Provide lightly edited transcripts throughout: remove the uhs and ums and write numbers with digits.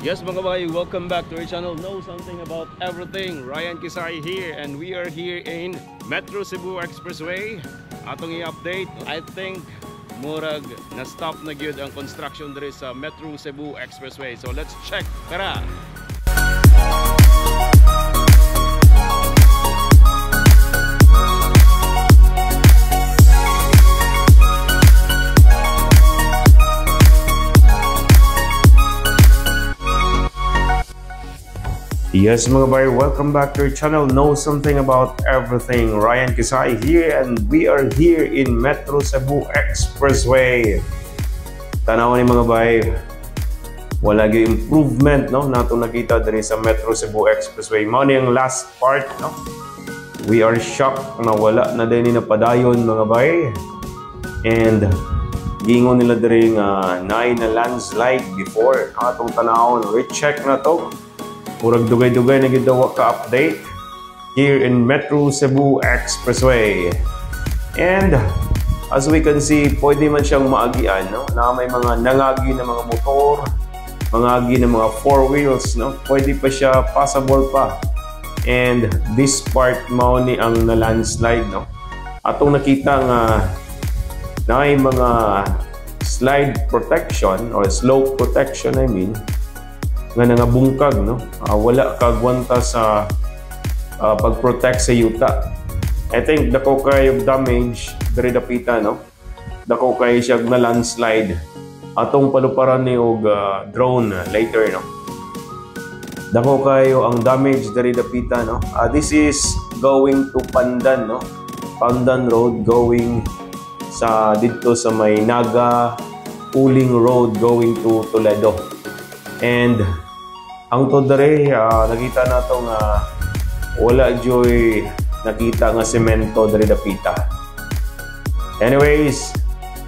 Yes mga bay, welcome back to our channel Know Something About Everything. Ryan Kisay here and we are here in Metro Cebu Expressway. Atong i-update, I think murag na-stop na gyud ang construction diri sa Metro Cebu Expressway. So let's check. Tara! Yes mga bay, welcome back to our channel Know Something About Everything. Ryan Kisay here and we are here in Metro Cebu Expressway. Tanaw ni mga bay, wala gyud improvement no nato nakita diri sa Metro Cebu Expressway. Mao ni ang last part no. We are shocked na wala na din ni napadayon mga bay. And gingon nila diri nga naay na landslide before atong tanawon. Recheck na to. Murag dugay-dugay na gid daw ka-update here in Metro Cebu Expressway. And as we can see, pwede man siyang maagian, no? Na may mga nangagi na mga motor, mangagi na mga four wheels, no? Pwede pa siya, passable pa. And this part mao ni ang na-landslide, no? Atong nakita nga na may mga slide protection or slope protection, I mean, nga nangabungkag no, wala kagwanta sa pag-protect sa yuta. I think dako kayo damage diri dapita no, dako kayo siya na landslide atong paluparan ni og drone later no, dako kayo ang damage diri dapita no. This is going to Pandan no, Pandan Road going sa dito sa may Naga Uling Road going to Toledo. And ang to dere nakita nato nga wala joy nakita nga semento dere dapita. Anyways,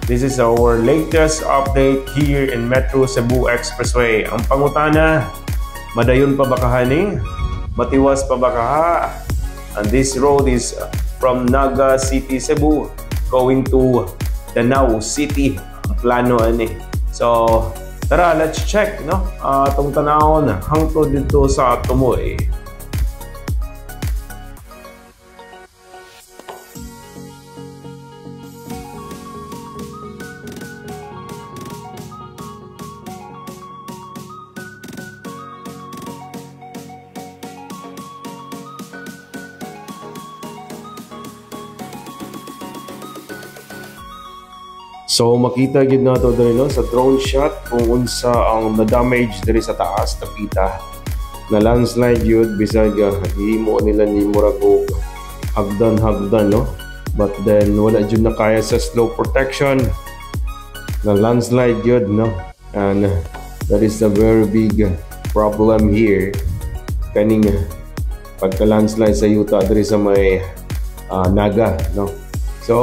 this is our latest update here in Metro Cebu Expressway. Ang pangutana, madayon pa ba kahani? Matiwas pa ba kaha? And this road is from Naga City, Cebu going to Danao City. Ang plano ani. So tara, let's check no. Atong tanawon hangtod dito sa Tumoy. So makita gid nato diri no sa drone shot kung unsa ang na-damage diri sa taas tapita. Na landslide yun bisag himo nila ni murag og hagdan no. But then wala jud na kaya sa slope protection. Na landslide yun no. And that is a very big problem here. Kaning pagka landslide sa yuta diri sa may Naga no. So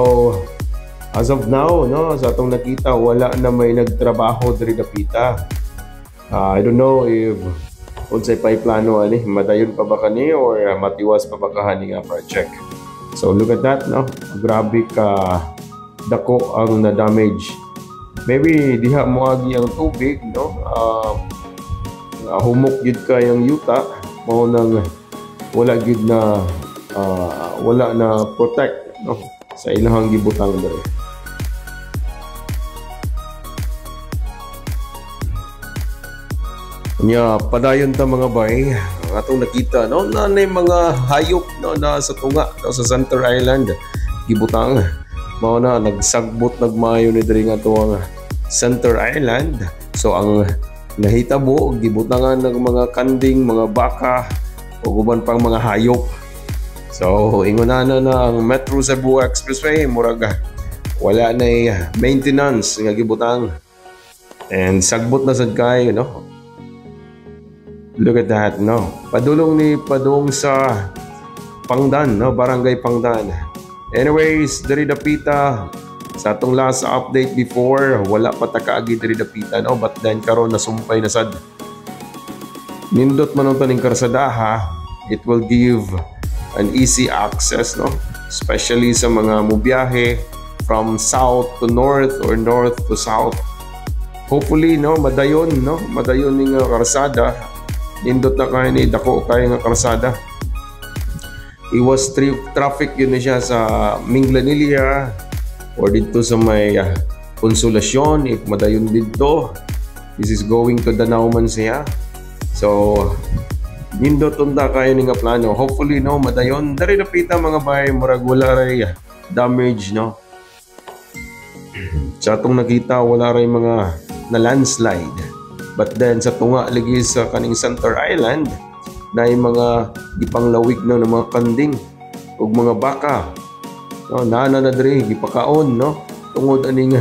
as of now, no, sa atong nakita, wala na may nagtrabaho diri dapita. I don't know if unsay pay plano ani, madayon pa ba kani or matiwas pa ba kahani nga project. So look at that, no. Grabe ka dako ang na-damage. Maybe diha moagi ang tubig, no. Humok gid kayang yuta, mao nang wala gid na wala na protect, no, sa ilahang gibutang diri. Nya padayon ta mga bay atong nakita no na mga hayop no na sa tunga no, sa Center Island gibutang mao na nagsagbot nagmayo ni diri nga tuwang Center Island. So ang nahitabo gibutangan ng mga kanding, mga baka ug uban pang mga hayop. So ingunana na ang Metro Cebu Expressway murag wala na maintenance nga gibutang and sagbot na sad kayo no. Look at that, no. Padung sa Pangdan, no, Barangay Pangdan. Anyways, diri dapita sa atong last update before, wala pa ta kaagi diri dapita, no, but then karon nasumpay na sad. Nindot man ang taning karsadaha, it will give an easy access, no, especially sa mga mubiyahe from south to north or north to south. hopefully no madayon ning karsada nindot na kay ni dako kay nga karsada. Iwas traffic yun na siya sa Minglanilla or dito sa may Consolacion. If madayon dito, this is going to Danao man siya. So nindot unta kayo ni nga plano. Hopefully no madayon dari napita mga bay, murag wala ray damage no. Sa atong nakita wala ray mga na landslide. But then sa tunga lagi sa kaning Center Island na yung mga ipanglawig na ng mga kanding ug mga baka no, na diri gipakaon no tungod aning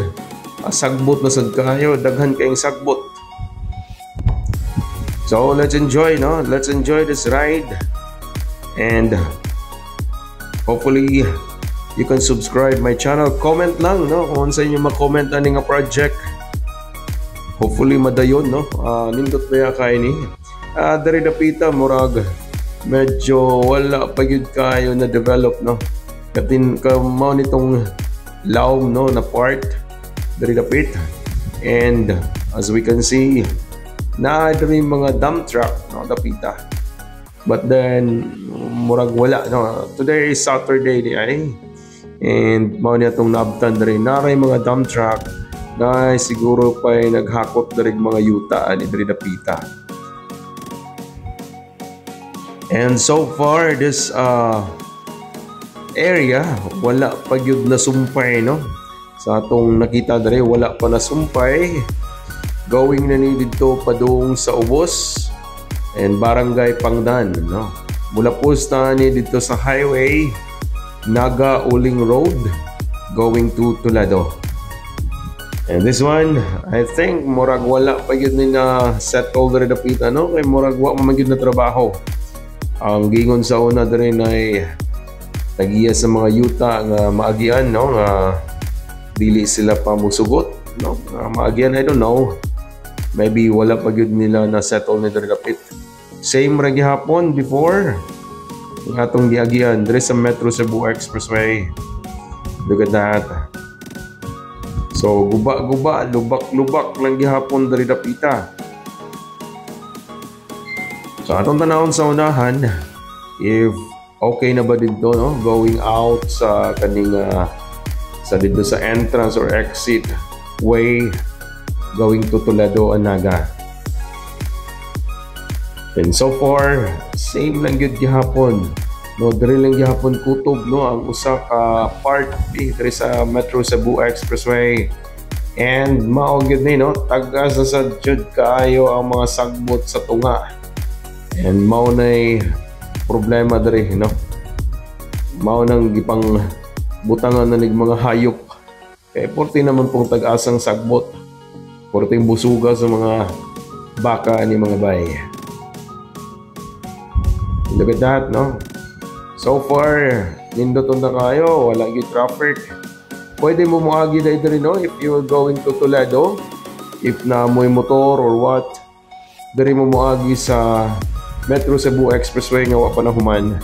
sagbot na sad kayo, daghan kayong sagbot. So let's enjoy this ride, and hopefully you can subscribe my channel. Comment lang no kung sa inyo ma-comment ani nga project. Hopefully madayon no nindot ba kay ni dari dapita murag medyo wala pa gyud kayo na develop no katin ka mao nitong lawom no na part dari dapit, and as we can see na dari mga dump truck no dapita, but then murag wala no. Today is Saturday ni ay, and mao ni atong nabtan dari naray mga dump truck na siguro pa naghakot dari mga yuta ani dari dapita. And so far this area wala pa gyud na sumpay no. Sa atong nakita dere wala pa na sumpay. Going na ni dito padung sa Ubos and Barangay Pangdan no. Mula posta ni dito sa highway Naga Uling Road going to Tulado. And this one I think murag wala pa gyud ni na settle dere dapita no, kay murag wa man gyud na trabaho. Ang gingon sa una dere ay tagiya sa mga yuta nga maagian no nga dili sila pa musugot no. Maagian I don't know, maybe wala pa gyud nila na settle ni dere dapit. Same ra gihapon before ng atong giagian dere sa Metro Cebu Expressway. Look at that. So guba-guba, lubak-lubak lang gihapon dere dapita. So atong tanawon sa unahan if okay na ba dito no going out sa kaning sa dito sa entrance or exit way going to Tulado and Naga. And so far same lang gyud gihapon no, diri lang gihapon kutob no ang usa ka part diri sa Metro Cebu Expressway. And mao gyud ni no tagas sa jud kaayo ang mga sagbot sa tunga. And mao nay problema diri no. Mao nang gipang butangan na nig mga hayop. Kay porti naman pong tag-asang sagbot. Porting busuga sa mga baka ni mga bay. Look at that no. So far nindot na kayo, wala gyud traffic. Pwede mo moagi diri no if you're going to Tulado. If na mo'y motor or what, diri mo moagi sa Metro Cebu Expressway nga wa pa nahuman.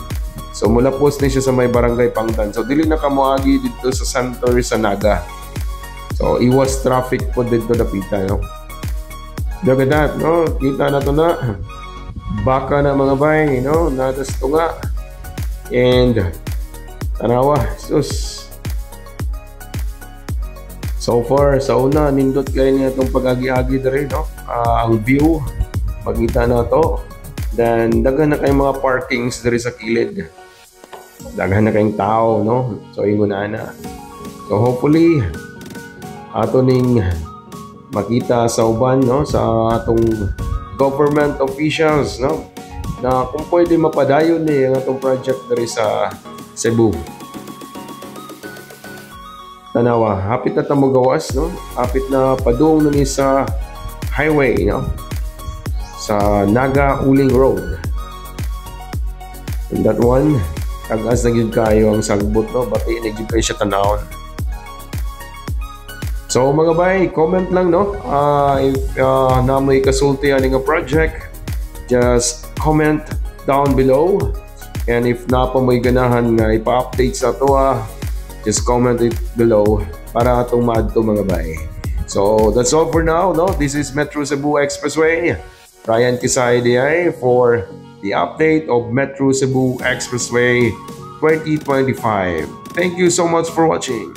So mula post ni siya sa may Barangay Pangdan. So dili na ka moagi dito sa center sa Naga. So iwas traffic po dito dapita no. Look at that no, kita na to na baka na mga bay no, natas tunga. And tanawa sus. So far sa una nindot kay niya itong pag-agi-agi diri no. Ang view makita na to. Then daghan na kayong mga parkings diri sa kilid. Daghan na kayong tao no. So ingon ana. So hopefully ato ning makita sa uban no sa atong government officials no na kung pwede mapadayon ni ang atong project diri sa Cebu. Tanawa, hapit na tamo gawas no. Hapit na padung na ni sa highway no. Sa Naga Uling Road. And that one, tagas na gyud kayo ang sagbot no, bati na gyud kayo siya tanawon. So mga bay, comment lang no. If na may kasulti ani nga project, just comment down below. And if na pa may ganahan nga ipa-update sa to, just comment it below para atong maadto mga bay. So that's all for now. No, this is Metro Cebu Expressway. Ryan Kisay DI for the update of Metro Cebu Expressway 2025. Thank you so much for watching.